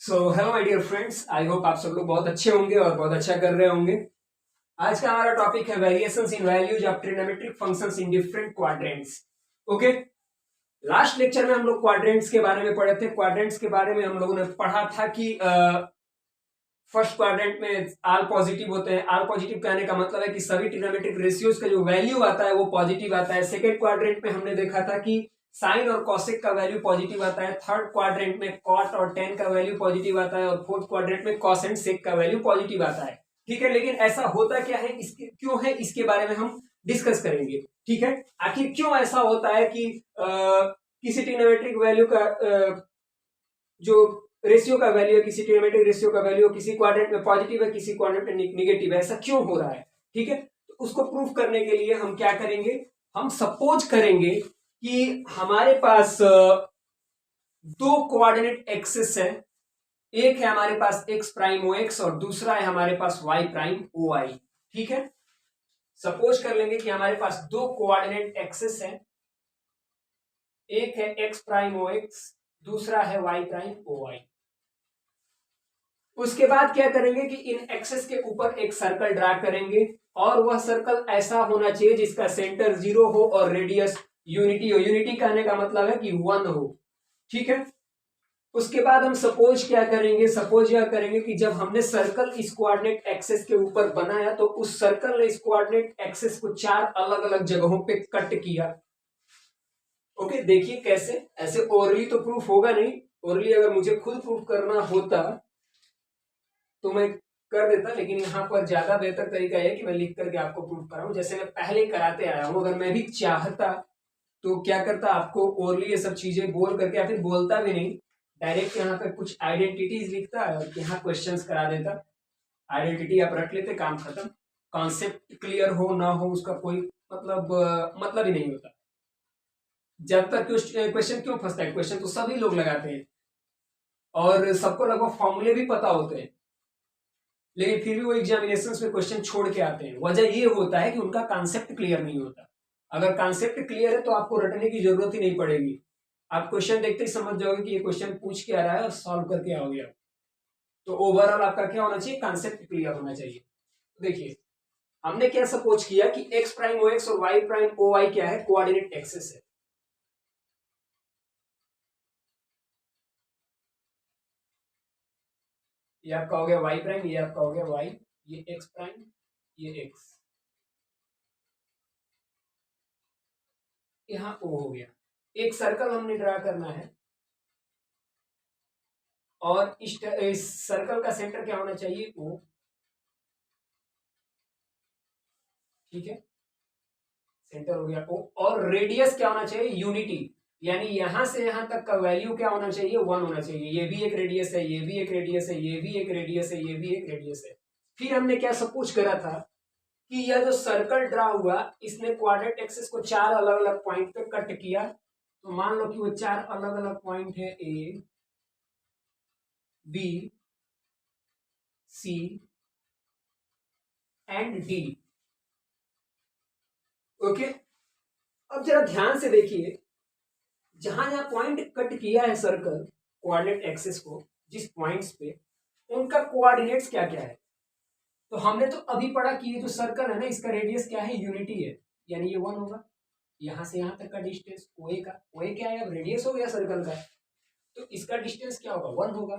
So hello my dear friends, I hope आप सब लोग बहुत अच्छे होंगे और बहुत अच्छा कर रहे होंगे। आज का हमारा टॉपिक है variations in values of trigonometric functions in different quadrants. Okay, last lecture में हम लोग क्वाड्रेंट्स के बारे में पढ़े थे। क्वाड्रेंट्स के बारे में हम लोगों ने पढ़ा था कि फर्स्ट क्वाड्रेंट में आर पॉजिटिव होते हैं। आर पॉजिटिव कहने का मतलब है कि सभी ट्रिग्नोमेट्रिक रेशियोज का जो वैल्यू आता है वो पॉजिटिव आता है। सेकेंड क्वाड्रेंट में हमने देखा था कि साइन और कॉसेक का वैल्यू पॉजिटिव आता है। थर्ड क्वाड्रेंट में कॉट और टेन का वैल्यू पॉजिटिव आता है और फोर्थ क्वाड्रेंट में कॉस एंड सेक का वैल्यू पॉजिटिव आता है। ठीक है, लेकिन ऐसा होता क्या है, इसके क्यों है, इसके बारे में हम डिस्कस करेंगे। ठीक है, आखिर क्यों ऐसा होता है कि किसी ट्रिग्नोमेट्रिक वैल्यू का जो रेशियो का वैल्यू है, किसी ट्रिग्नोमेट्रिक रेशियो का वैल्यू किसी क्वाड्रेंट में पॉजिटिव है, किसी क्वाड्रेंट में निगेटिव है, ऐसा क्यों हो रहा है। ठीक है, तो उसको प्रूफ करने के लिए हम क्या करेंगे, हम सपोज करेंगे कि हमारे पास दो कोऑर्डिनेट एक्सिस है। एक है हमारे पास एक्स प्राइम ओ एक्स और दूसरा है हमारे पास वाई प्राइम ओ वाई। ठीक है, सपोज कर लेंगे कि हमारे पास दो कोऑर्डिनेट एक्सिस है। एक है एक्स प्राइम ओ एक्स, दूसरा है वाई प्राइम ओ वाई। उसके बाद क्या करेंगे कि इन एक्सेस के ऊपर एक सर्कल ड्रा करेंगे और वह सर्कल ऐसा होना चाहिए जिसका सेंटर 0 हो और रेडियस यूनिटी हो। यूनिटी कहने का मतलब है कि 1 हो। ठीक है, उसके बाद हम सपोज क्या करेंगे, सपोज यह करेंगे कि जब हमने सर्कल इस कोऑर्डिनेट एक्सेस के ऊपर बनाया तो उस सर्कल ने इस कोऑर्डिनेट एक्सेस को 4 अलग अलग जगहों पे कट किया। ओके, देखिए कैसे, ऐसे ओरली तो प्रूफ होगा नहीं। ओरली अगर मुझे खुद प्रूफ करना होता तो मैं कर देता, लेकिन यहाँ पर ज्यादा बेहतर तरीका है कि मैं लिख करके आपको प्रूफ कराऊं, जैसे मैं पहले कराते आया हूं। अगर मैं भी चाहता तो क्या करता, आपको ओरली ये सब चीजें बोल करके, या फिर बोलता भी नहीं, डायरेक्ट यहाँ पे कुछ आइडेंटिटीज लिखता है और यहाँ क्वेश्चंस करा देता। आइडेंटिटी आप रख लेते, काम खत्म। कॉन्सेप्ट क्लियर हो ना हो उसका कोई मतलब ही नहीं होता। जब तक क्वेश्चन क्यों फंसता है, क्वेश्चन तो सभी लोग लगाते हैं और सबको लगभग फॉर्मूले भी पता होते हैं, लेकिन फिर भी वो एग्जामिनेशन में क्वेश्चन छोड़ के आते हैं। वजह ये होता है कि उनका कॉन्सेप्ट क्लियर नहीं होता। अगर कॉन्सेप्ट क्लियर है तो आपको रटने की जरूरत ही नहीं पड़ेगी। आप क्वेश्चन देखते ही समझ जाओगे कि ये क्वेश्चन पूछ के आ रहा है और सॉल्व करके आओगे आप। तो ओवरऑल आपका क्या होना चाहिए, कॉन्सेप्ट क्लियर होना चाहिए। देखिए, हमने क्या सपोज किया कि एक्स प्राइम ओ एक्स और वाई प्राइम ओ वाई क्या है, कोऑर्डिनेट एक्सिस है। ये आपका हो गया वाई प्राइम, ये आपका हो गया वाई, ये एक्स प्राइम, ये एक्स, यहाँ ओ हो गया। एक सर्कल हमने ड्रा करना है और इस सर्कल का सेंटर क्या होना चाहिए, ओ। ठीक है, सेंटर हो गया ओ और रेडियस क्या होना चाहिए, यूनिटी। यानी यहां से यहां तक का वैल्यू क्या होना चाहिए, 1 होना चाहिए। ये भी एक रेडियस है, ये भी एक रेडियस है, ये भी एक रेडियस है, ये भी एक रेडियस है। फिर हमने क्या सपोज करा था कि यह जो सर्कल ड्रा हुआ, इसने कोऑर्डिनेट एक्सिस को 4 अलग अलग पॉइंट पे कट किया। तो मान लो कि वो 4 अलग अलग पॉइंट है, A B C and D. Okay, अब जरा ध्यान से देखिए, जहां जहां पॉइंट कट किया है सर्कल कोऑर्डिनेट एक्सिस को, जिस पॉइंट्स पे, उनका कोऑर्डिनेट्स क्या क्या है। तो हमने तो अभी पढ़ा कि ये जो सर्कल है ना, इसका रेडियस क्या है, यूनिटी है, यानी ये 1 होगा। यहां से यहां तक का डिस्टेंस ओए का, ओए क्या है, अब रेडियस हो गया सर्कल का, तो इसका डिस्टेंस क्या होगा, 1 होगा।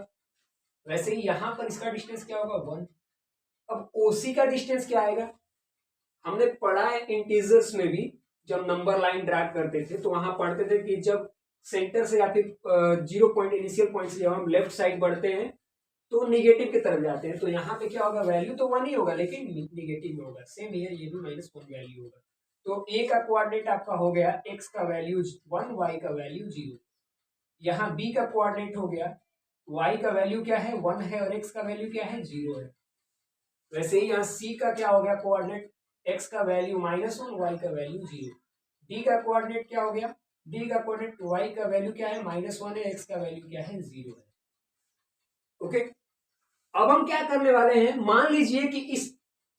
वैसे ही यहां पर इसका डिस्टेंस क्या होगा, 1। अब ओसी का डिस्टेंस क्या आएगा, हमने पढ़ा है इंटीजर्स में भी, जब नंबर लाइन ड्रा करते थे तो वहां पढ़ते थे कि जब सेंटर से या फिर 0 पॉइंट, इनिशियल पॉइंट से जब हम लेफ्ट साइड बढ़ते हैं तो निगेटिव की तरफ जाते हैं। तो यहाँ पे क्या होगा, वैल्यू तो 1 ही होगा लेकिन निगेटिव में होगा। सेम हियर, ये भी -1 वैल्यू होगा। तो ए का कोऑर्डिनेट आपका हो गया एक्स का वैल्यू 1, वाई का वैल्यू 0। यहाँ बी का कोऑर्डिनेट हो गया, वाई का वैल्यू क्या है, 1 है और एक्स का वैल्यू क्या है, 0 है। वैसे ही यहाँ सी का क्या हो गया कोऑर्डिनेट, एक्स का वैल्यू -1, वाई का वैल्यू 0। डी का कोऑर्डिनेट क्या हो गया, डी का कोऑर्डिनेट वाई का वैल्यू क्या है, -1 है, एक्स का वैल्यू क्या है, 0 है। ओके, अब हम क्या करने वाले हैं, मान लीजिए कि इस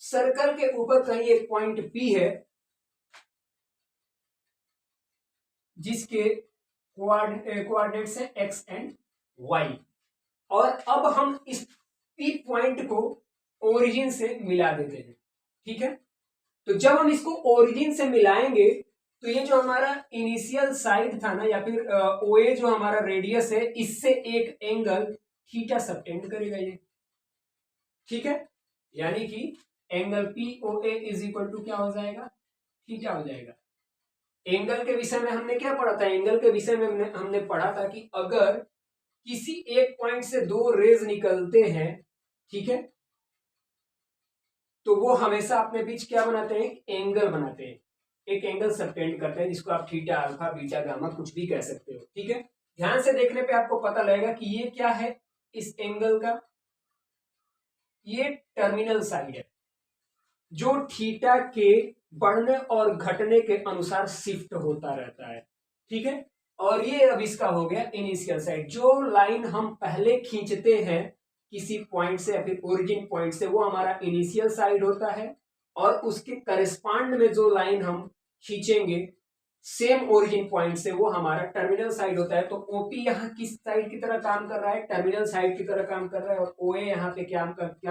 सर्कल के ऊपर कहीं एक पॉइंट पी है जिसके कोऑर्डिनेट्स है एक्स एंड वाई। और अब हम इस पी पॉइंट को ओरिजिन से मिला देते हैं, ठीक है। तो जब हम इसको ओरिजिन से मिलाएंगे तो ये जो हमारा इनिशियल साइड था ना, या फिर ओए जो हमारा रेडियस है, इससे एक एंगल थीटा सबटेंड करेगा ये, ठीक है। यानी कि angle P O A is equal to क्या हो जाएगा, थीटा हो जाएगा। एंगल के विषय में हमने क्या पढ़ा था, एंगल के विषय में हमने पढ़ा था कि अगर किसी एक पॉइंट से दो रेज निकलते हैं, ठीक है, तो वो हमेशा अपने बीच क्या बनाते हैं, एंगल बनाते हैं, एक एंगल सबटेंड करते हैं, जिसको आप थीटा अल्फा बीटा गामा कुछ भी कह सकते हो, ठीक है। ध्यान से देखने पे आपको पता लगेगा कि ये क्या है, इस एंगल का ये टर्मिनल साइड है, जो थीटा के बढ़ने और घटने के अनुसार शिफ्ट होता रहता है, ठीक है। और ये अब इसका हो गया इनिशियल साइड। जो लाइन हम पहले खींचते हैं किसी पॉइंट से या फिर ओरिजिन पॉइंट से, वो हमारा इनिशियल साइड होता है, और उसके करस्पॉन्ड में जो लाइन हम खींचेंगे सेम ओरिजिन पॉइंट से, वो हमारा टर्मिनल साइड होता है। तो ओपी यहाँ किस साइड की तरह काम कर रहा है, टर्मिनल साइड की तरह काम कर रहा है, और ओए यहाँ पे क्या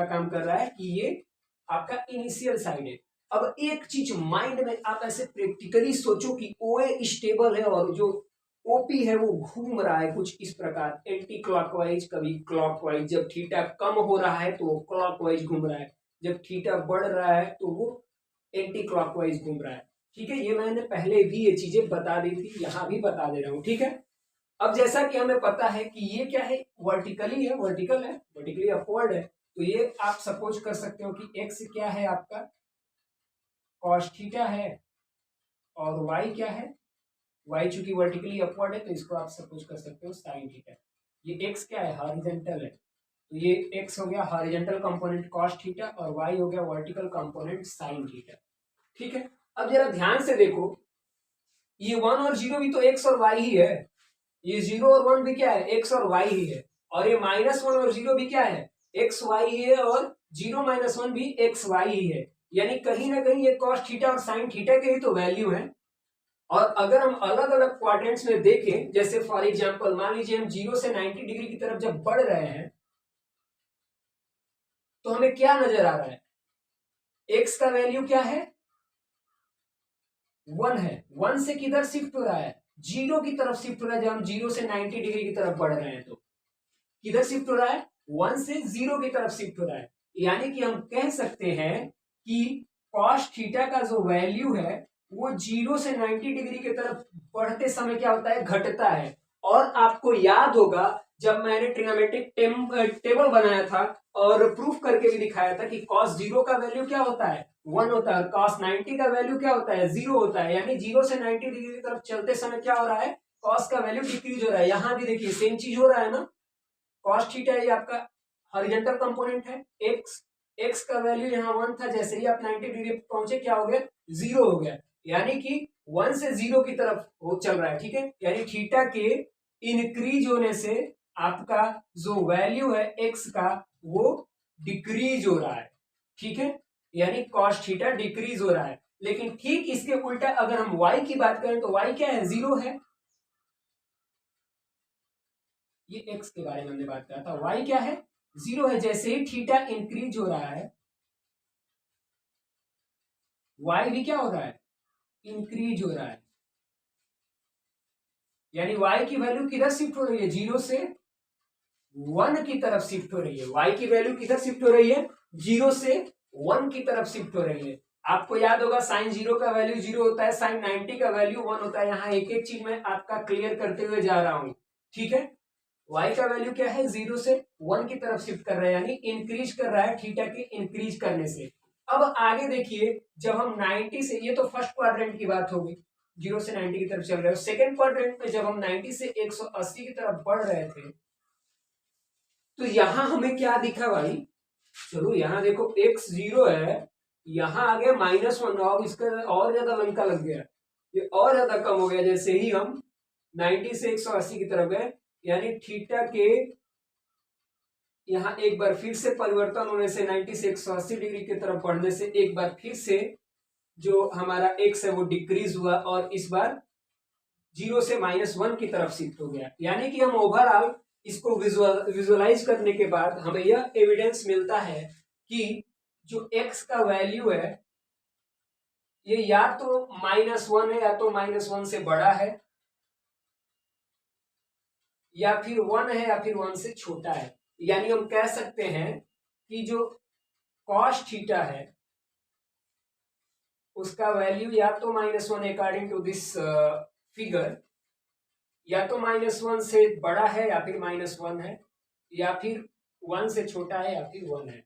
काम कर रहा है कि ये आपका इनिशियल साइड है। अब एक चीज माइंड में आप ऐसे प्रैक्टिकली सोचो कि ओए स्टेबल है और जो ओपी है वो घूम रहा है कुछ इस प्रकार, एंटी क्लॉकवाइज कभी क्लॉकवाइज। जब थीटा कम हो रहा है तो वो क्लॉकवाइज घूम रहा है, जब थीटा बढ़ रहा है तो वो एंटी क्लॉकवाइज घूम रहा है, ठीक है। ये मैंने पहले भी ये चीजें बता दी थी, यहां भी बता दे रहा हूं, ठीक है। अब जैसा कि हमें पता है कि ये क्या है, वर्टिकली है, वर्टिकल है, वर्टिकली अपवर्ड है, तो ये आप सपोज कर सकते हो कि एक्स क्या है आपका कॉस थीटा है, और वाई क्या है, वाई चूंकि वर्टिकली अपवर्ड है तो इसको आप सपोज कर सकते हो साइन थीटा। ये एक्स क्या है, हॉरिजॉन्टल है, तो ये एक्स हो गया हॉरिजॉन्टल कंपोनेंट कॉस थीटा, और वाई हो गया वर्टिकल कंपोनेंट साइन थीटा, ठीक है। अब जरा ध्यान से देखो, ये 1 और 0 भी तो एक्स और वाई ही है, ये 0 और 1 भी क्या है, एक्स और वाई ही है, और ये -1 और 0 भी क्या है, एक्स वाई ही है, और 0 - 1 भी एक्स वाई ही है। यानी कहीं ना कहीं ये कॉस थीटा और साइन थीटा के ही तो वैल्यू है। और अगर हम अलग अलग क्वाड्रेंट्स में देखें, जैसे फॉर एग्जांपल मान लीजिए हम 0 से 90 डिग्री की तरफ जब बढ़ रहे हैं, तो हमें क्या नजर आ रहा है, एक्स का वैल्यू क्या है, 1 है, 1 से किधर शिफ्ट हो रहा है, 0 की तरफ शिफ्ट हो रहा है। जब हम 0 से 90 डिग्री की तरफ बढ़ रहे हैं तो किधर शिफ्ट हो रहा है, 1 से 0 की तरफ शिफ्ट हो रहा है। यानी कि हम कह सकते हैं कि cos थीटा का जो वैल्यू है वो 0 से 90 डिग्री की तरफ बढ़ते समय क्या होता है, घटता है। और आपको याद होगा जब मैंने ट्रिग्नोमेट्रिक टेबल बनाया था और प्रूफ करके भी दिखाया था कि cos 0 का वैल्यू क्या होता है, 1 होता है, cos 90 का वैल्यू क्या होता है, 0 होता है। यानी 0 से 90 डिग्री की तरफ चलते समय क्या हो रहा है, cos का वैल्यू डिक्रीज हो रहा है। यहां भी देखिए सेम चीज हो रहा है ना, कॉस थीटा ये आपका हॉरिजॉन्टल कंपोनेंट है, एक्स एक्स का वैल्यू यहाँ 1 था, जैसे ही आप 90 डिग्री पहुंचे क्या हो गया, 0 हो गया। यानी कि 1 से 0 की तरफ वो चल रहा है, ठीक है। यानी थीटा के इंक्रीज होने से आपका जो वैल्यू है एक्स का वो डिक्रीज हो रहा है, ठीक है। यानी कॉस थीटा डिक्रीज हो रहा है। लेकिन ठीक इसके उल्टा अगर हम y की बात करें तो y क्या है, 0 है। ये x के बारे में हमने बात करा था, y क्या है, 0 है। जैसे ही थीटा इंक्रीज हो रहा है y भी क्या हो रहा है, इंक्रीज हो रहा है। यानी y की वैल्यू किधर शिफ्ट हो रही है, 0 से 1 की तरफ शिफ्ट हो रही है। y की वैल्यू किधर शिफ्ट हो रही है, 0 से 1 की तरफ शिफ्ट हो रही है। आपको याद होगा साइन 0 का वैल्यू 0 होता है, साइन 90 का वैल्यू 1 होता है। यहाँ एक एक चीज मैं आपका क्लियर करते हुए जा रहा हूं, ठीक है। y का वैल्यू क्या है, 0 से 1 की तरफ शिफ्ट कर रहा है, यानी इंक्रीज कर रहा है थीटा के इंक्रीज करने से। अब आगे देखिए, जब हम 90 से, ये तो फर्स्ट क्वाड्रेंट की बात होगी, 0 से 90 की तरफ चल रहे हो। सेकंड क्वाड्रेंट में जब हम 90 से 180 की तरफ बढ़ रहे थे तो यहां हमें क्या दिखा भाई, चलो यहां देखो x 0 है, यहां आ गया -1, और इसका और ज्यादा लंका लग गया, ये और ज्यादा कम हो गया जैसे ही हम 90 से 180 की तरफ गए। यानी थीटा के यहाँ एक बार फिर से परिवर्तन होने से 90 से 180 डिग्री की तरफ बढ़ने से एक बार फिर से जो हमारा x है वो डिक्रीज हुआ, और इस बार 0 से -1 की तरफ शिफ्ट हो गया। यानी कि हम ओवरऑल इसको विजुअलाइज करने के बाद हमें यह एविडेंस मिलता है कि जो x का वैल्यू है ये या तो -1 है या तो -1 से बड़ा है या फिर 1 है या फिर 1 से छोटा है। यानी हम कह सकते हैं कि जो cos थीटा है उसका वैल्यू या तो -1 अकॉर्डिंग टू दिस फिगर, या तो -1 से बड़ा है या फिर -1 है, या फिर 1 से छोटा है या फिर 1 है।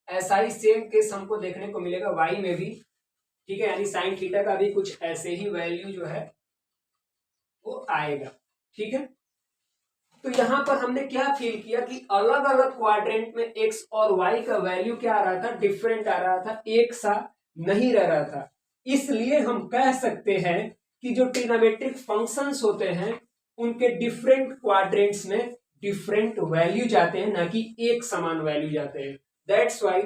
ऐसा ही सेम केस हमको देखने को मिलेगा y में भी, ठीक है। यानी साइन थीटा का भी कुछ ऐसे ही वैल्यू जो है वो आएगा, ठीक है। तो यहां पर हमने क्या फील किया कि अलग अलग क्वाड्रेंट में x और y का वैल्यू क्या आ रहा था, डिफरेंट आ रहा था, एक सा नहीं रह रहा था। इसलिए हम कह सकते हैं कि जो ट्रिग्नोमेट्रिक फंक्शंस होते हैं उनके डिफरेंट क्वाड्रेंट्स में डिफरेंट वैल्यू जाते हैं, ना कि एक समान वैल्यू जाते हैं। That's why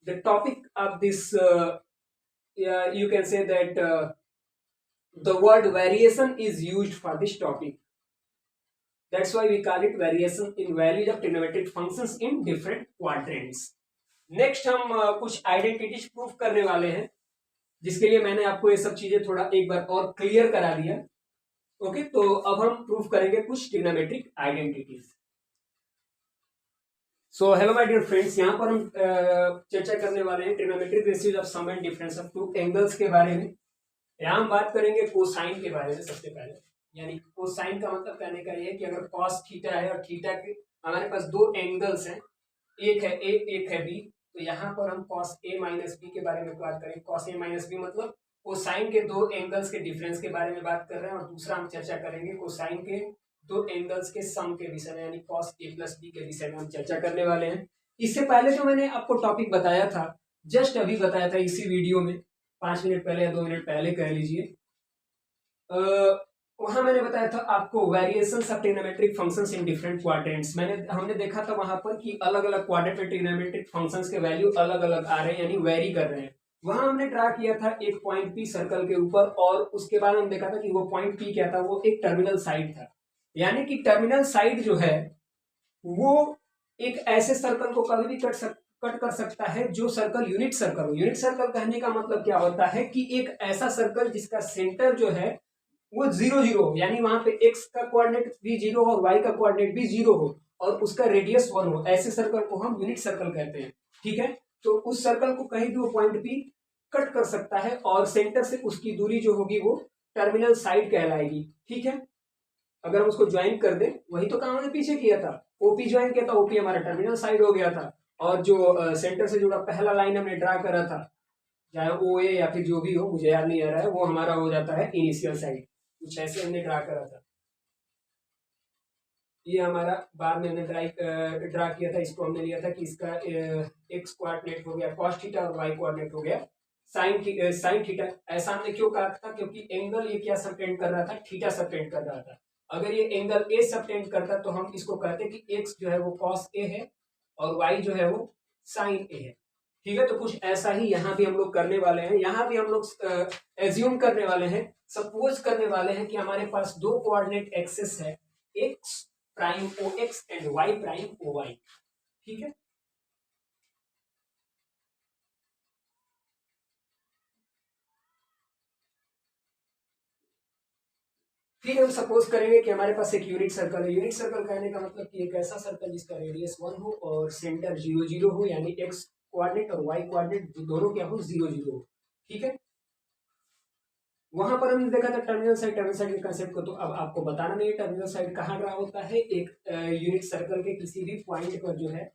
the topic of this you can say that the word variation is used for this topic. That's why we call it variation in values of trigonometric functions in different quadrants. Next हम कुछ identities proof करने वाले हैं, जिसके लिए मैंने आपको ये सब चीजें थोड़ा एक बार और क्लियर करा दिया। ओके, तो अब हम प्रूफ करेंगे कुछ trigonometric identities. So hello my dear friends, यहाँ पर हम चर्चा करने वाले हैं trigonometric ratios of sum and difference of two angles के बारे में। यहाँ हम बात करेंगे कोसाइन के बारे में सबसे पहले। यानी कोसाइन का मतलब कहने का ये है कि अगर कॉस थीटा है और थीटा के हमारे पास दो एंगल्स हैं, एक है ए एक है बी, तो यहाँ पर हम कॉस ए माइनस बी के बारे में बात करेंगे। कॉस ए माइनस बी मतलब कोसाइन के दो एंगल्स के डिफरेंस के बारे में बात कर रहे हैं। और दूसरा हम चर्चा करेंगे कोसाइन के दो एंगल्स के सम के विषय में, यानी कॉस ए प्लस बी के विषय में हम चर्चा करने वाले हैं। इससे पहले जो मैंने आपको टॉपिक बताया था, जस्ट अभी बताया था इसी वीडियो में, 5 मिनट पहले या 2 मिनट पहले कह लीजिए, वहां मैंने बताया था आपको variations of trigonometric functions in different quadrants. हमने देखा था वहां पर कि अलग अलग क्वाड्रेंट में ट्रिग्नोमेट्रिक फंक्शंस के वैल्यू अलग अलग आ रहे हैं, यानी वेरी कर रहे हैं। वहां हमने ड्रा किया था एक पॉइंट पी सर्कल के ऊपर, और उसके बाद हम देखा था कि वो पॉइंट पी क्या था, वो एक टर्मिनल साइड था। यानी कि टर्मिनल साइड जो है वो एक ऐसे सर्कल को कभी भी कट कर सकता है जो सर्कल यूनिट सर्कल हो। यूनिट सर्कल कहने का मतलब क्या होता है कि एक ऐसा सर्कल जिसका सेंटर जो है वो 0 0 हो, यानी वहां पे x का कोऑर्डिनेट भी 0 हो और y का कोऑर्डिनेट भी 0 हो और उसका रेडियस 1 हो, ऐसे सर्कल को हम यूनिट सर्कल कहते हैं, ठीक है। तो उस सर्कल को कहीं भी वो पॉइंट P कट कर सकता है और सेंटर से उसकी दूरी जो होगी वो टर्मिनल साइड कहलाएगी, ठीक है। अगर हम उसको ज्वाइन कर दें, वही तो काम हमने पीछे किया था, ओपी ज्वाइन किया था, ओपी हमारा टर्मिनल साइड हो गया था, और जो सेंटर से जुड़ा पहला लाइन हमने ड्रा करा था, चाहे ओ ए या फिर जो भी हो, मुझे याद नहीं आ रहा है, वो हमारा हो जाता है इनिशियल साइड। कुछ ऐसे हमने ड्रा करा था, ये हमारा बाद में हमने ड्रा किया था। इसको हमने लिया था कि इसका एक्स कोऑर्डिनेट हो गया कॉस थीटा और वाई कोऑर्डिनेट हो गया साइन थीटा। ऐसा हमने क्यों कहा था, क्योंकि एंगल ये क्या सबटेंड कर रहा था, थीटा सबटेंड कर रहा था। अगर ये एंगल ए सबटेंड करता तो हम इसको कहते कि एक्स जो है वो कॉस ए है और वाई जो है वो साइन ए है, ठीक है। तो कुछ ऐसा ही यहाँ भी हम लोग करने वाले हैं। यहाँ भी हम लोग एज्यूम करने वाले हैं, सपोज करने वाले हैं कि हमारे पास दो कोऑर्डिनेट एक्सेस है, X prime O X and Y prime O Y, ठीक है। फिर हम सपोज करेंगे कि हमारे पास एक यूनिट सर्कल है। यूनिट सर्कल कहने का मतलब कि एक ऐसा सर्कल जिसका रेडियस 1 हो और सेंटर 0 0 हो, यानी एक्स कोऑर्डिनेट और वाई कोऑर्डिनेट दोनों क्या हो 0 0 हो, ठीक है। वहां पर हमने देखा था टर्मिनल साइड के कंसेप्ट को, तो अब आपको बताना नहीं है टर्मिनल साइड कहाँ ड्रा होता है। एक यूनिट सर्कल के किसी भी पॉइंट पर जो है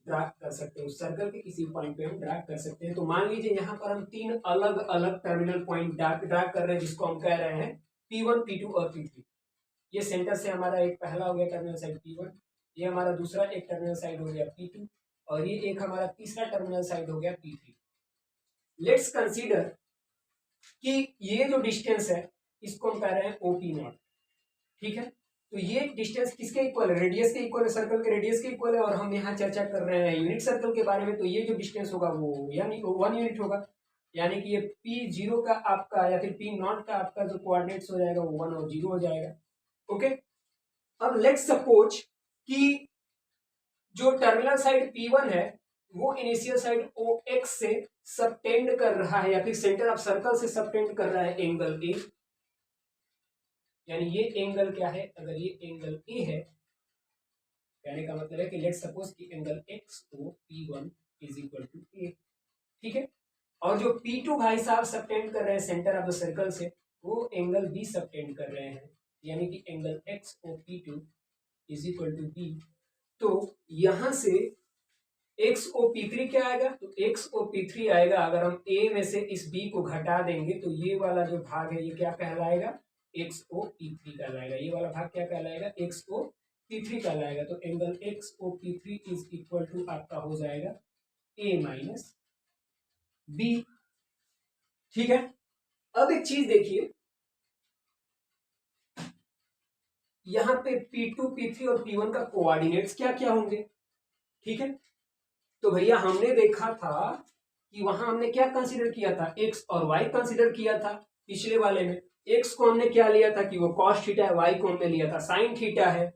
ड्रा कर सकते हैं, उस सर्कल के किसी पॉइंट पे हम ड्रा कर सकते हैं। तो मान लीजिए यहाँ पर हम 3 अलग अलग टर्मिनल पॉइंट ड्रा कर रहे हैं, जिसको हम कह रहे हैं P1 P2 और P3। ये सेंटर से हमारा एक पहला हो गया टर्मिनल साइड P1, ये हमारा दूसरा एक टर्मिनल साइड हो गया P2, और ये एक हमारा तीसरा टर्मिनल साइड हो गया P3। लेट्स कंसीडर कि ये जो डिस्टेंस है इसको हम कह रहे हैं OP नॉट, ठीक है। तो ये डिस्टेंस किसके इक्वल है, रेडियस के इक्वल है, सर्कल के रेडियस के इक्वल है, और हम यहाँ चर्चा कर रहे हैं यूनिट सर्कल के बारे में। तो ये जो डिस्टेंस होगा वो यानी 1 यूनिट होगा, यानी कि ये P0 का आपका या फिर P नॉट का आपका जो कोऑर्डिनेट्स हो जाएगा वो 1 और 0 हो जाएगा, ओके। अब लेट्स सपोज कि जो टर्मिनल साइड P1 है वो इनिशियल साइड OX से सबटेंड कर रहा है या फिर सेंटर ऑफ सर्कल से सबटेंड कर रहा है एंगल ए, यानी ये एंगल क्या है, अगर ये एंगल ए है कहने का मतलब है कि लेट्स सपोज कि angle XO P1 is equal to A, ठीक है। और जो P2 भाई साहब सबटेंड कर रहे हैं सेंटर ऑफ द सर्कल से, वो एंगल बी सबटेंड कर रहे हैं, यानी कि angle XO P2 is equal to B. तो यहां से XOP3 क्या आएगा, तो XOP3 आएगा, अगर हम A में से इस B को घटा देंगे तो ये वाला जो भाग है ये क्या कहलाएगा, XOP3 कहलाएगा। ये वाला भाग क्या कहलाएगा, XOP3 कहलाएगा। तो angle XOP3 is equal to आपका हो जाएगा A माइनस बी, ठीक है। अब एक चीज देखिए, यहां पे P2, P3 और P1 का कोऑर्डिनेट्स क्या क्या होंगे, ठीक है। तो भैया हमने देखा था कि वहां हमने क्या कंसीडर किया था, एक्स और वाई कंसीडर किया था पिछले वाले में। एक्स को हमने क्या लिया था कि वो कॉस थीटा है, वाई को हमने लिया था साइन थीटा है।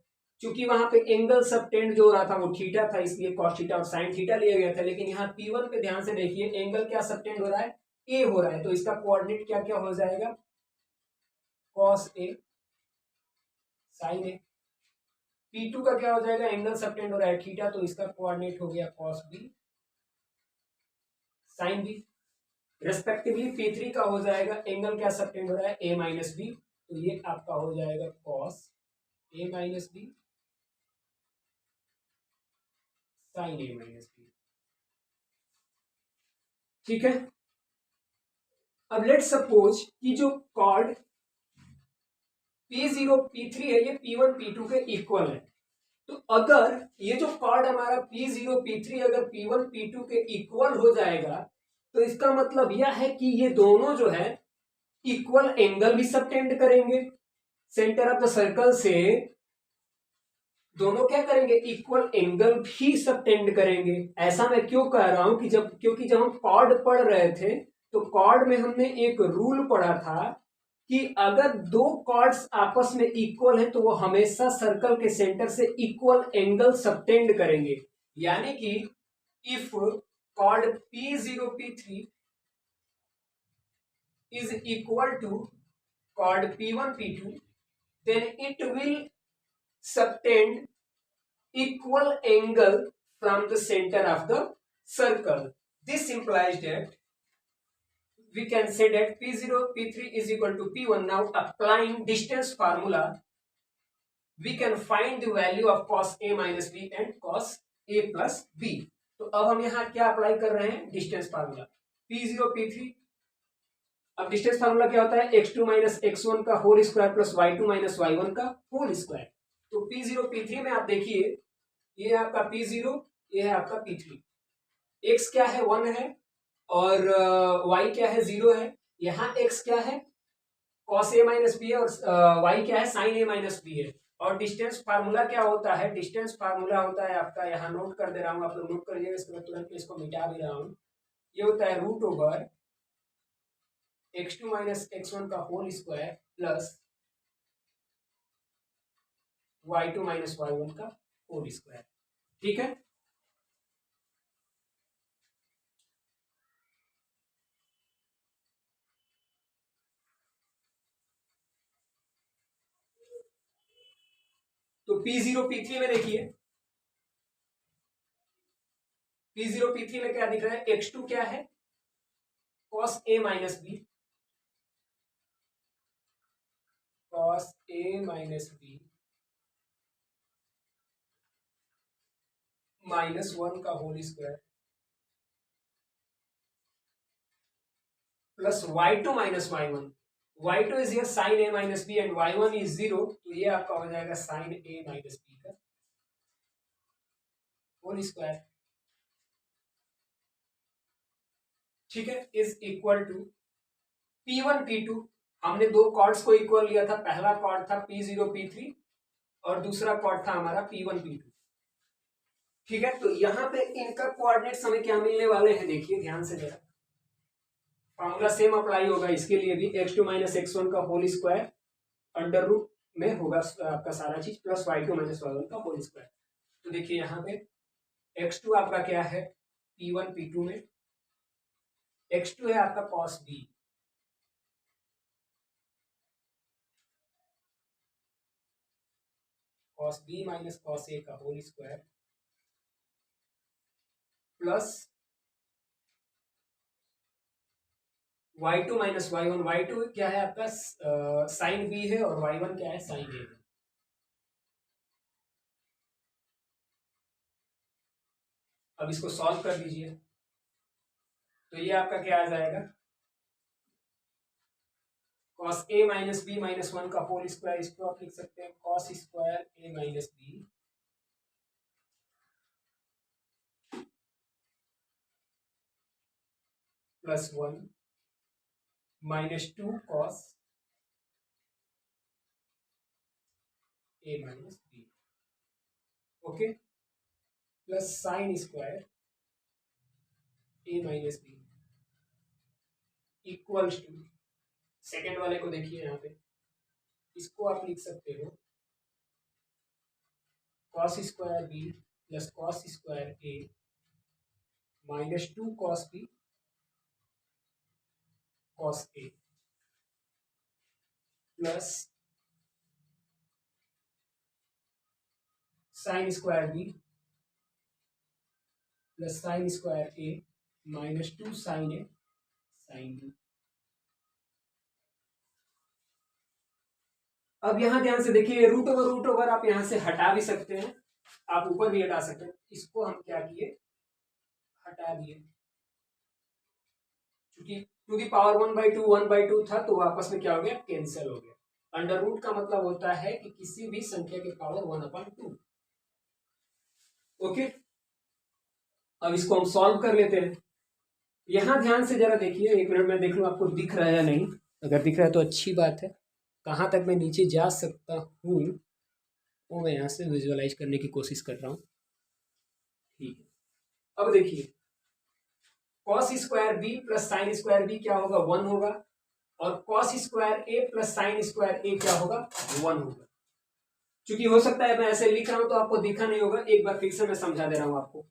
क्योंकि वहां पे एंगल सबटेंड जो हो रहा था वो थीटा था, इसलिए कॉस थीटा और साइन थीटा लिया गया था। लेकिन यहाँ P1 पे ध्यान से देखिए, एंगल क्या सबटेंड हो रहा है, ए हो रहा है, तो इसका कोऑर्डिनेट क्या क्या हो जाएगा, cos A sign A. P2 का क्या हो जाएगा, एंगल सबटेंड हो रहा है थीटा, तो इसका कोऑर्डिनेट हो गया cos B sine B. Respectively P3 का हो जाएगा, एंगल क्या सबटेंड हो रहा है, a माइनस बी, तो ये आपका हो जाएगा cos a minus B sine a minus B, ठीक है। अब लेट सपोज कि जो कॉर्ड P0 P3 है ये P1 P2 के इक्वल है। तो अगर ये जो कॉर्ड हमारा P0 P3 अगर P1 P2 के इक्वल हो जाएगा तो इसका मतलब यह है कि ये दोनों जो है इक्वल एंगल भी सबटेंड करेंगे सेंटर ऑफ द सर्कल से, दोनों क्या करेंगे, इक्वल एंगल भी सबटेंड करेंगे। ऐसा मैं क्यों कह रहा हूं कि क्योंकि जब हम कॉर्ड पढ़ रहे थे तो कॉर्ड में हमने एक रूल पढ़ा था कि अगर दो कॉर्ड्स आपस में इक्वल है तो वो हमेशा सर्कल के सेंटर से इक्वल एंगल सबटेंड करेंगे। यानी कि if chord P0 P3 is equal to chord P1 P2, then it will subtend equal angle from the center of the circle. This implies that we can say that P0 P3 is equal to P1. Now applying distance formula, we can find the value of cos A minus B and cos A plus B. तो अब हम यहाँ क्या apply कर रहे हैं, distance formula P0 P3। अब distance formula क्या होता है, x2 माइनस x1 का whole square plus y2 minus y1 का होल स्क्वायर। तो P0 P3 में आप देखिए, ये है आपका P0, ये है आपका P3। x क्या है, 1 है, और y क्या है, 0 है। यहाँ x क्या है, cos a माइनस बी है, और y क्या है, sin a माइनस बी है। और डिस्टेंस फार्मूला क्या होता है, डिस्टेंस फार्मूला होता है आपका, यहाँ नोट कर दे रहा हूँ, आप लोग नोट करिएगा, इसके बाद तुरंत इसको मिटा भी रहा हूँ। ये होता है root over x2 minus x1 का whole square plus y2 minus y1 का होल स्क्वायर, ठीक है। तो P0 P3 में देखिए, P0 P3 में क्या दिख रहा है, x2 क्या है, cos a minus B, cos a minus B minus 1 का whole square plus y2 minus y1। y2 is here sin a minus B and y1 is 0, तो ये आपका हो जाएगा sin a माइनस बी का होल स्क्वायर, ठीक है, is equal to P1 P2। हमने दो कॉर्ड्स को इक्वल लिया था, पहला कॉर्ड था P0 P3 और दूसरा कॉर्ड था हमारा P1 P2, ठीक है। तो यहाँ पे इनका कोऑर्डिनेट्स हमें क्या मिलने वाले हैं, देखिए ध्यान से जरा, फॉर्मूला सेम अप्लाई होगा इसके लिए भी, x2 माइनस x1 का होल स्क्वायर अंडर रूट में होगा आपका सारा चीज प्लस y2 माइनस y1 का होल स्क्वायर। तो देखिए यहाँ पे x2 आपका क्या है P1 P2 में, x2 है आपका cos B, cos B minus cos A का whole square plus y2 minus y1, y2 क्या है आपका साइन B है और y1 क्या है साइन A है। अब इसको सॉल्व कर दीजिए तो ये आपका क्या आ जाएगा cos A minus B minus 1 का होल स्क्वायर, इसको आप लिख सकते हैं cos square A minus B plus 1 minus 2 cos A minus B, okay, plus sine square A minus B equals to, second वाले को देखिए यहाँ पे, इसको आप लिख सकते हो cos square B plus cos square A minus 2 cos B cos A plus sine square B plus sine square A minus 2 sine A sine B। अब यहां ध्यान से देखिए रूट ओवर आप यहां से हटा भी सकते हैं, आप ऊपर भी हटा सकते हैं, इसको हम क्या किए हटा दिए, क्योंकि टू दी पावर 1/2 था तो आपस में क्या हो गया कैंसिल हो गया। अंडर रूट का मतलब होता है कि किसी भी संख्या के पावर 1/2। ओके, अब इसको हम सॉल्व कर लेते हैं। यहां ध्यान से जरा देखिए, एक मिनट में देख लूं आपको दिख रहा है या नहीं, अगर दिख रहा है तो अच्छी बात है। कहाँ तक मैं नीचे जा सकता हूँ वो मैं यहाँ से विजुअलाइज करने की कोशिश कर रहा हूँ। ठीक है, अब देखिए cos square B plus sine square B क्या होगा 1 होगा, और cos square A plus sine square A क्या होगा 1 होगा। क्योंकि हो सकता है मैं ऐसे लिख रहा हूं तो आपको दिखा नहीं होगा, एक बार फिर से मैं समझा दे रहा हूं आपको।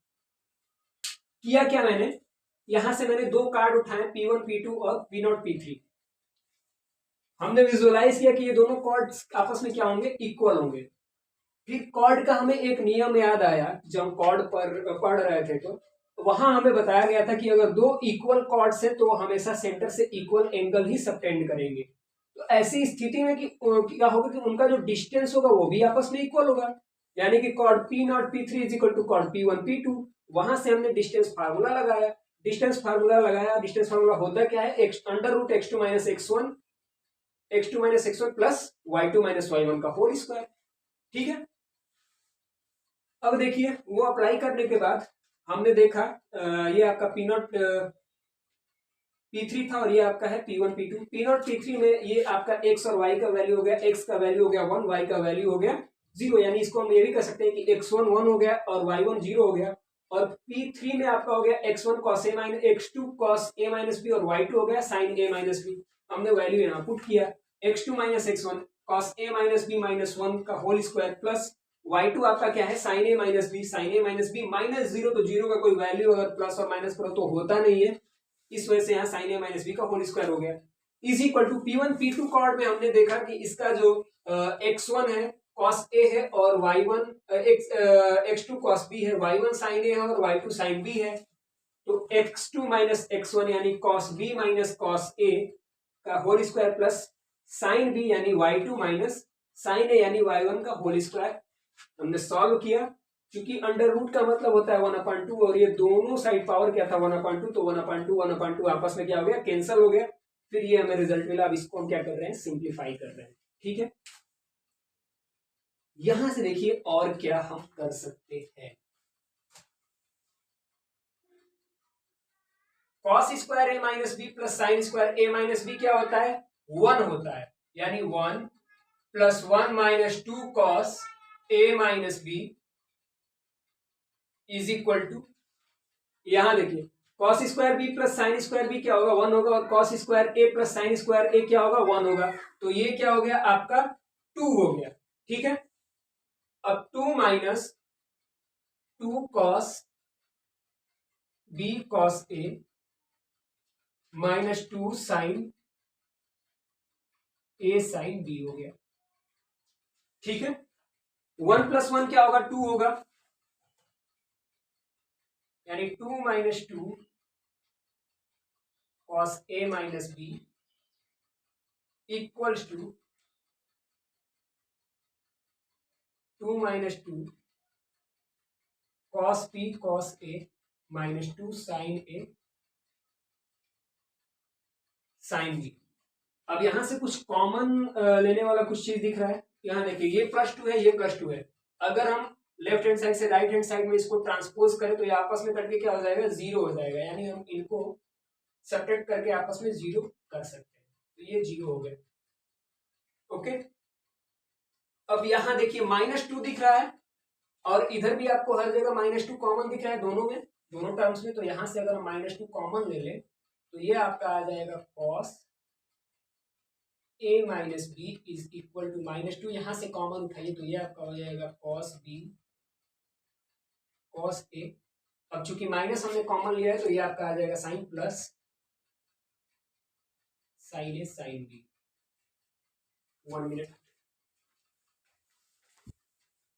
किया क्या मैंने, यहां से मैंने दो कार्ड उठाए P1 P2 और P0 P3। हमने विजुअलाइज किया कि ये दोनों कॉर्ड्स आपस में क्या होंगे इक्वल होंगे। फिर कॉर्ड का हमें एक नियम याद आया, जब हम कॉर्ड पर पढ़ रहे थे तो वहां हमें बताया गया था कि अगर दो इक्वल कॉर्ड्स है तो हमेशा सेंटर से इक्वल एंगल ही सबटेंड करेंगे। तो ऐसी स्थिति में कि क्या होगा कि उनका जो डिस्टेंस होगा वो भी आपस में इक्वल होगा, यानी कि chord P0 P3 is equal to chord P1 P2। वहां से हमने डिस्टेंस फार्मूला लगाया, डिस्टेंस फार्मूला होता क्या है under root x2 minus x1 plus y2 minus y1 का होल स्क्वायर। ठीक है, अब देखिए वो अप्लाई करने के बाद हमने देखा ये आपका P0 P3 था और ये आपका है P1 P2। P0 P3 में ये आपका x और y का वैल्यू हो गया, x का वैल्यू हो गया 1, y का वैल्यू हो गया 0, यानी इसको हम ये भी कह सकते हैं कि x1 1 हो गया और y1 0 हो गया। और P3 में आपका हो गया x1 cos a minus x2 cos a minus b और y2 हो गया sin a माइनस b। हमने वैल्यू यहाँ पुट किया x2 minus x1 cos a minus b minus 1 का होल स्क्वायर प्लस y2 आपका क्या है sin a minus b minus 0, तो 0 का कोई वैल्यू अगर प्लस और माइनस करो तो होता नहीं है, इस वजह से यहाँ sin a माइनस बी का होल स्क्वायर हो गया is equal to P1 P2 cord में हमने देखा कि इसका जो x1 है cos a है और y1 x2 cos b है, y1 sin a है और y2 sin b है। तो x2 माइनस x1 यानी cos b minus cos a का whole square plus sin b यानी y2 माइनस sin a यानी y1 का होल स्क्वायर हमने सॉल्व किया। क्योंकि अंडर रूट का मतलब होता है 1/2 और ये दोनों साइड पावर क्या था 1/2, तो 1/2 आपस में क्या हो गया कैंसिल हो गया, फिर ये हमें रिजल्ट मिला। अब इसको हम क्या कर रहे हैं सिंप्लीफाई कर रहे हैं। ठीक है, यहां से देखिए और क्या हम कर सकते हैं। cos square a minus B plus sine square a minus B क्या होता है 1 होता है, यानी 1 plus 1 minus 2 cos a minus B is equal to, यहां देखिए cos square B plus sine square B क्या होगा 1 होगा और cos square A plus sine square A क्या होगा 1 होगा, तो ये क्या हो गया आपका 2 हो गया। ठीक है, अब 2 minus 2 cos b cos a minus 2 sine a sine b हो गया। ठीक है, 1 प्लस 1 क्या होगा, 2 होगा, यानी 2 minus 2 cos a minus b equals to 2 minus 2 cos b cos a minus 2 sine a sine b। अब यहां से कुछ कॉमन लेने वाला कुछ चीज दिख रहा है। यहां देखिए, ये +2 है, ये +2 है। अगर हम लेफ्ट हैंड साइड से राइट हैंड साइड में इसको ट्रांसपोज करें तो ये आपस में कट के क्या हो जाएगा, 0 हो जाएगा, यानी हम इनको सब्ट्रैक्ट करके आपस में 0 कर सकते हैं। तो ये 0 हो गया। ओके, अब यहां देखिए -2 दिख रहा है और इधर भी आपको हर जगह -2 कॉमन दिख रहा है दोनों में, दोनों टर्म्स में। तो यहां से अगर हम -2 कॉमन ले लें तो ये आपका आ जाएगा cos a minus B is equal to -2, यहां से कॉमन उठाइए तो ये आपका हो जाएगा cos b cos a। अब चूंकि माइनस हमने कॉमन लिया है तो ये आपका आ जाएगा sign plus sine A sine B. 1 minute,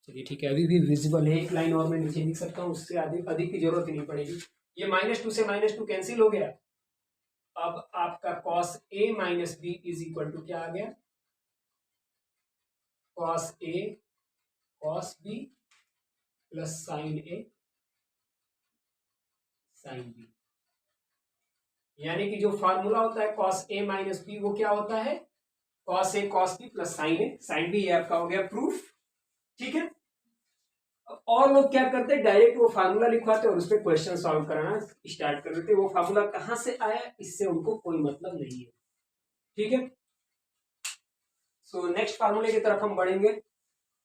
चलिए ठीक है, अभी भी विजिबल है। एक लाइन और मैं नीचे लिख सकता हूँ, उससे अधिक की जरूरत ही नहीं पड़ेगी। ये -2 से -2 कैंसिल हो गया। अब आपका cos a minus B is equal to क्या आ गया, cos a cos b plus sine a sine b। यानी कि जो फार्मूला होता है cos a माइनस बी वो क्या होता है, cos a cos b plus sine a sine b। ये आपका हो गया प्रूफ। ठीक है, और लोग क्या करते हैं, डायरेक्ट वो फार्मूला लिखवाते और उस पर क्वेश्चन सॉल्व कराना स्टार्ट कर देते। वो फार्मूला कहां से आया इससे उनको कोई मतलब नहीं है। ठीक है, सो नेक्स्ट फार्मूले की तरफ हम बढ़ेंगे।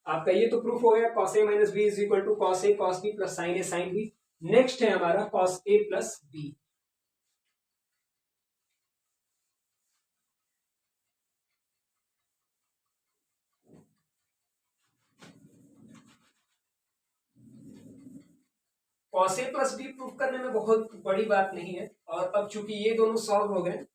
आपका ये तो प्रूफ हो गया, cos a minus B is equal to cos a cos b plus sine a sine b। Next है हमारा cos a plus b। cos a plus b proof करने में बहुत बड़ी बात नहीं है। और अब चूंकि ये दोनों सॉल्व हो गए,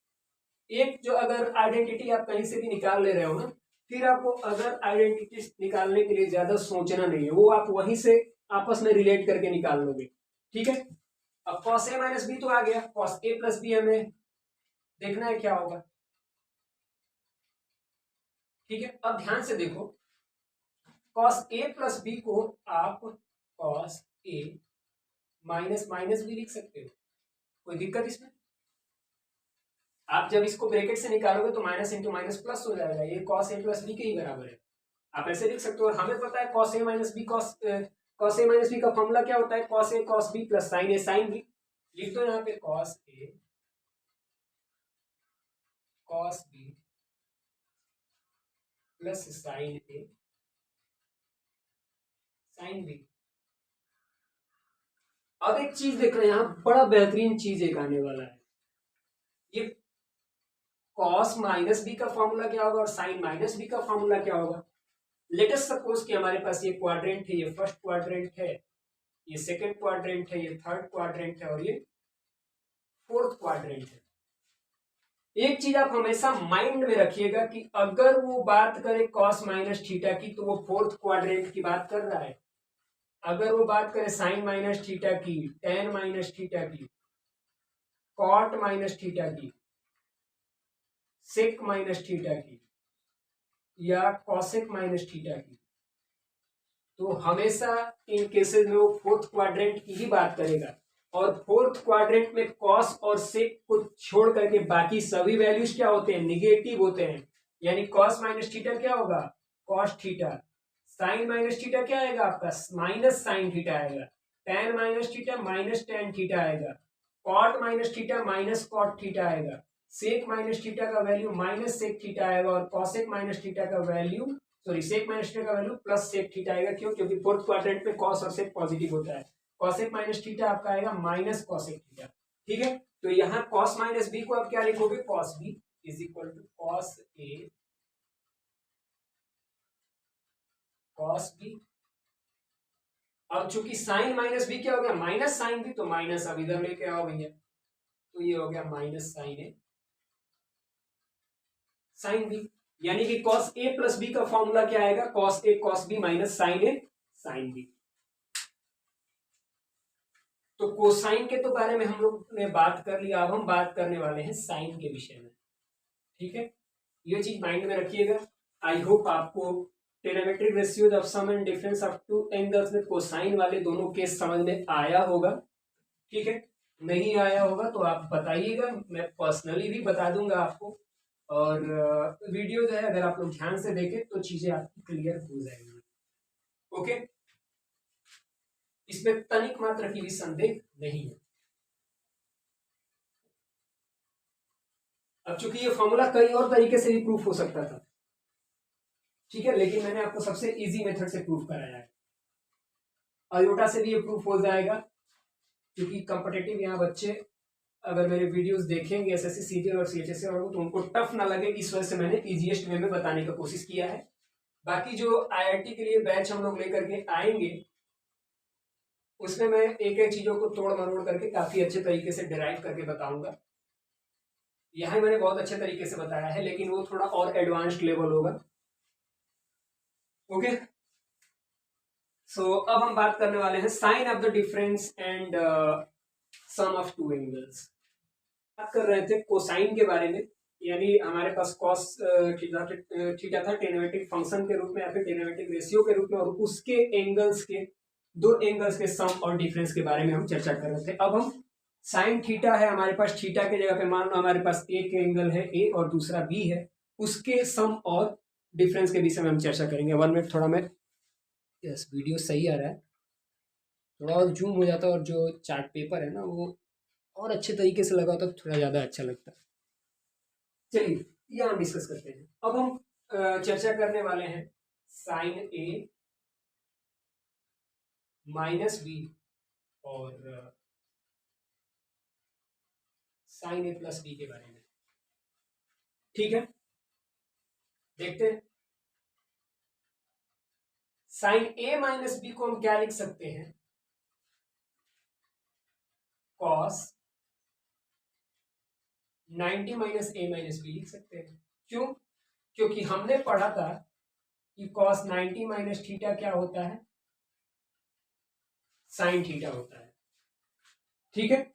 एक जो अगर आइडेंटिटी आप कहीं से भी निकाल ले रहे हो ना, फिर आपको अदर आइडेंटिटी निकालने के लिए ज्यादा सोचना नहीं है, वो आप वहीं से आपस में रिलेट करके निकाल लोगे। ठीक है, अब cos a माइनस बी तो आ गया, cos a प्लस बी हमें देखना है क्या होगा। ठीक है, अब ध्यान से देखो, cos a प्लस बी को आप cos a माइनस माइनस भी लिख सकते हो, कोई दिक्कत इसमें। आप जब इसको ब्रैकेट से निकालोगे तो माइनस इंटू माइनस प्लस हो जाएगा, ये cos a प्लस बी के ही बराबर है। आप ऐसे लिख सकते हो। और हमें पता है cos a minus B cos a minus B का फॉर्मूला क्या होता है, cos a cos b plus sine a sine b। लिख दो यहाँ पे cos a cos b plus sine a sine b। अब एक चीज देख रहे हैं, यहाँ बड़ा बेहतरीन चीज एक आने वाला है। ये cos माइनस बी का फॉर्मूला क्या होगा और साइन माइनस बी का फॉर्मूला क्या होगा। लेट अस सपोज कि हमारे पास ये क्वाड्रेंट है, ये फर्स्ट क्वाड्रेंट है, ये सेकंड क्वाड्रेंट है, ये थर्ड क्वाड्रेंट है और ये फोर्थ क्वाड्रेंट है। एक चीज आप हमेशा माइंड में रखिएगा कि अगर वो बात करे cos माइनस थीटा की तो वो फोर्थ क्वाड्रेंट की बात कर रहा है। अगर वो बात करे साइन माइनस थीटा की, टेन माइनस थीटा की, कॉट माइनस थीटा की, सेक माइनस थीटा की या कॉसेक माइनस थीटा की, तो हमेशा इन केसेस में वो फोर्थ क्वाड्रेंट की ही बात करेगा। और फोर्थ क्वाड्रेंट में कॉस और सेक को छोड़ करके बाकी सभी वैल्यूज क्या होते हैं, निगेटिव होते हैं। यानी कॉस माइनस थीटा क्या होगा, cos theta. Sine minus theta क्या आएगा आपका, माइनस साइन थीटा आएगा। Tan minus theta minus tan theta आएगा। Cot minus theta minus cot theta आएगा। सेक माइनस थीटा का वैल्यू माइनस सेक थीटा आएगा। और कॉसेक माइनस थीटा का value, sorry, sec minus theta का वैल्यू प्लस सेक थीटा आएगा। क्यों, क्योंकि फोर्थ क्वाड्रेंट में कॉस और सेक पॉजिटिव होता है। कॉसेक माइनस थीटा आपका आएगा माइनस कॉसेक थीटा। ठीक है, तो यहाँ कॉस माइनस बी को आप क्या लिखोगे, cos B is equal to cos A cos B अब चूंकि साइन माइनस बी क्या हो गया, माइनस साइन बी, तो माइनस अब इधर लेके आओ भैया, तो ये हो गया minus sine A sine B. यानी कि कॉस ए प्लस बी का फॉर्मूला क्या आएगा, cos A cos B minus sine A sine B. तो कोसाइन के तो बारे में हम लोग ने बात कर लिया, अब हम बात करने वाले हैं साइन के विषय में। ठीक है, ये चीज माइंड में रखिएगा। आई होप आपको trigonometric ratios of sum and difference of two angles में कोसाइन वाले दोनों केस समझ में आया होगा। ठीक है, नहीं आया होगा तो आप बताइएगा, मैं पर्सनली भी बता दूंगा आपको। और वीडियो जो है अगर आप लोग ध्यान से देखें तो चीजें आपकी क्लियर हो जाएंगी। ओके, इसमें तनिक मात्र की भी संदेह नहीं है। अब चूंकि ये फॉर्मूला कई और तरीके से भी प्रूफ हो सकता था, ठीक है, लेकिन मैंने आपको सबसे इजी मेथड से प्रूफ कराया है। आयोटा से भी ये प्रूफ हो जाएगा, क्योंकि कॉम्पिटिटिव यहाँ बच्चे अगर मेरे वीडियोस देखेंगे एसएससी सीजीएल और सीएचएस तो उनको टफ ना लगे, इस वजह से मैंने इजीएस्ट वे में बताने का कोशिश किया है। बाकी जो आईआईटी के लिए बैच हम लोग लेकर के आएंगे उसमें मैं एक एक चीजों को तोड़ मरोड़ करके काफी अच्छे तरीके से डिराइव करके बताऊंगा। यहाँ मैंने बहुत अच्छे तरीके से बताया है, लेकिन वो थोड़ा और एडवांस्ड लेवल होगा। ओके, सो अब हम बात करने वाले हैं sine of the difference and sum of two angles. बात कर रहे थे कोसाइन के बारे में, यानी हमारे पास कॉस थीटा था ट्रिग्नोमेट्रिक फंक्शन के रूप में या फिर ट्रिग्नोमेट्रिक रेशियो के रूप में, और उसके एंगल्स के दो एंगल्स के सम और डिफरेंस के बारे में हम चर्चा कर रहे थे। अब हम साइन थीटा है हमारे पास, थीटा के जगह पे मान लो हमारे पास एक एंगल है ए और दूसरा बी है, उसके सम और डिफरेंस के विषय में हम चर्चा करेंगे। 1 मिनट, थोड़ा मैं, यस वीडियो सही आ रहा है, थोड़ा और जूम हो जाता है और जो चार्ट पेपर है ना वो और अच्छे तरीके से लगा तो थोड़ा ज़्यादा अच्छा लगता है। चलिए ये हम डिस्कस करते हैं। अब हम चर्चा करने वाले हैं साइन ए माइनस बी और साइन ए प्लस बी के बारे में। ठीक है, देखते हैं। साइन ए माइनस बी को हम क्या लिख सकते हैं, कॉस 90 माइनस ए माइनस बी लिख सकते हैं। क्यों, क्योंकि हमने पढ़ा था कि कॉस 90 माइनस थीटा क्या होता है, साइन थीटा होता है। ठीक है,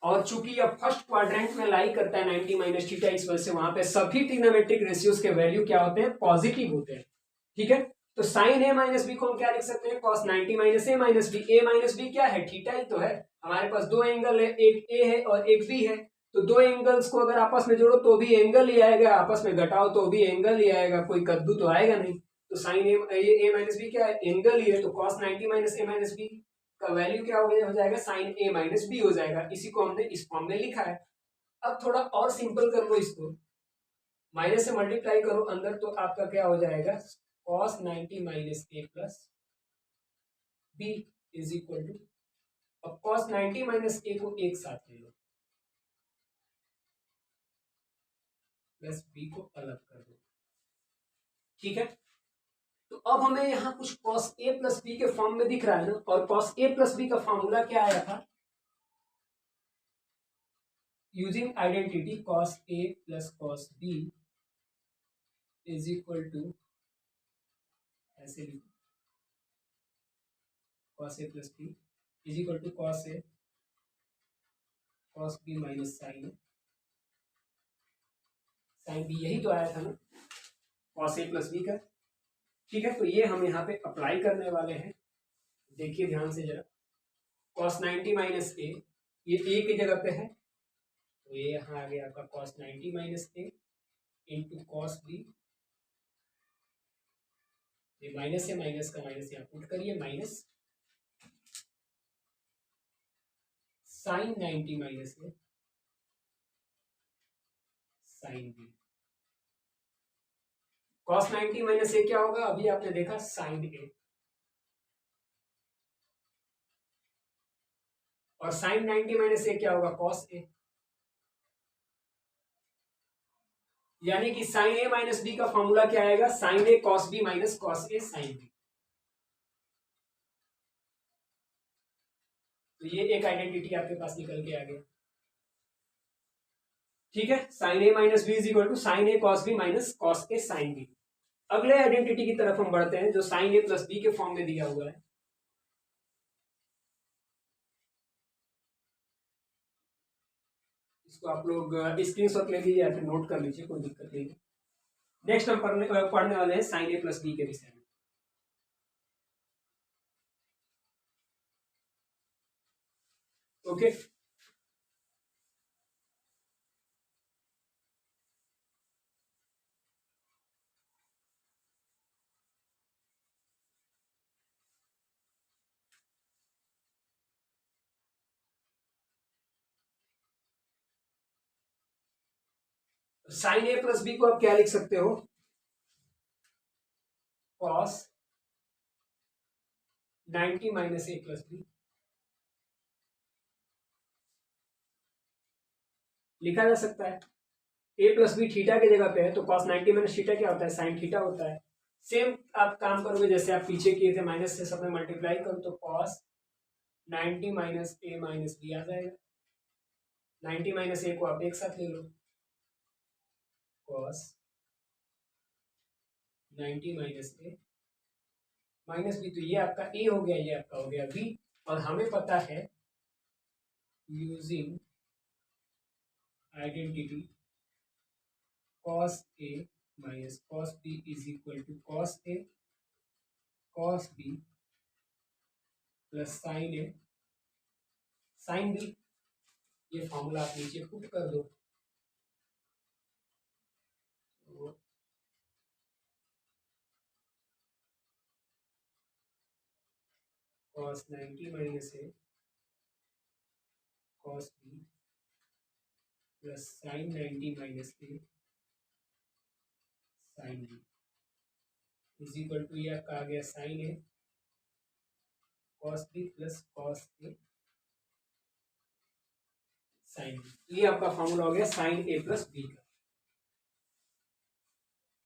और चूंकि यह फर्स्ट क्वाड्रेंट में लाई करता है 90 माइनस थीटा, इस वजह से वहां पे सभी ट्रिग्नोमेट्रिक रेशियोज के वैल्यू क्या होते हैं, पॉजिटिव होते हैं। ठीक है, तो साइन ए माइनस बी को हम क्या लिख सकते हैं, कॉस 90 माइनस ए माइनस बी। ए माइनस बी क्या है, थीटा ही तो है। हमारे पास दो एंगल है, एक ए है और एक बी है, तो दो एंगल्स को अगर आपस में जोड़ो तो भी एंगल ही आएगा, आपस में घटाओ तो भी एंगल ही आएगा, कोई कद्दू तो आएगा नहीं। तो साइन ए माइनस बी क्या है, एंगल ही है, तो कॉस 90 माइनस ए माइनस बी का वैल्यू क्या हो जाएगा, साइन ए माइनस बी हो जाएगा। इसी को हमने इस फॉर्म में लिखा है। अब थोड़ा और सिंपल कर लो इसको, माइनस से मल्टीप्लाई करो अंदर, तो आपका क्या हो जाएगा, cos 90 minus A plus B is equal to, अब cos 90 माइनस ए को एक साथ ले लो, प्लस बी को अलग कर दो। ठीक है, तो अब हमें यहाँ कुछ cos a प्लस बी के फॉर्म में दिख रहा है ना, और cos a प्लस बी का फॉर्मूला क्या आया था, using identity cos a plus cos b is equal to, ऐसे लिखो, cos a plus B is equal to cos a cos b minus sine sine B, यही तो आया था ना cos a प्लस बी का। ठीक है, तो ये हम यहाँ पे अप्लाई करने वाले हैं, देखिए ध्यान से जरा। cos 90 माइनस ए, ये ए की जगह पे है, तो ये यहाँ आ गया आपका cos 90 माइनस ए इंटू कॉस बी, ये माइनस है, माइनस का माइनस यहाँ पुट करिए, minus sign 90 minus A sine B. cos 90 minus ए क्या होगा, अभी आपने देखा साइन ए, और साइन 90 माइनस ए क्या होगा, cos ए। यानी कि साइन ए माइनस बी का फॉर्मूला क्या आएगा, sign A cos B minus cos A sine B. तो ये एक आइडेंटिटी आपके पास निकल के आ गया। ठीक है, sine A minus B is equal to sine A cos B minus cos A sine B. अगले आइडेंटिटी की तरफ हम बढ़ते हैं जो साइन ए प्लस बी के फॉर्म में दिया हुआ है। इसको आप लोग स्क्रीनशॉट ले लीजिए या फिर नोट कर लीजिए, कोई दिक्कत नहीं है। नेक्स्ट हम पढ़ने वाले हैं साइन ए प्लस बी के विषय में। Okay, sign A plus B को आप क्या लिख सकते हो, cos 90 minus A plus B लिखा जा सकता है। ए प्लस बी थीटा की जगह पे है तो कॉस 90 माइनस थीटा क्या होता है, साइन थीटा होता है। सेम आप काम करोगे जैसे आप पीछे किए थे, माइनस से सब में मल्टीप्लाई करो तो कॉस 90 माइनस ए माइनस बी आ जाएगा। 90 माइनस ए को आप एक साथ ले लो, कॉस 90 माइनस ए माइनस बी, तो ये आपका ए हो गया, ये आपका हो गया बी। और हमें पता है using identity cos A minus cos B is equal to cos A cos B plus sine A sine B. ये फॉर्मूला आप नीचे पुट कर दो, तो cos 90 minus A cos b plus sine 90 minus A sine b is equal to ये आपका आ गया sine A cos b plus cos A sine B. ये आपका फॉर्मूला हो गया साइन ए प्लस बी का।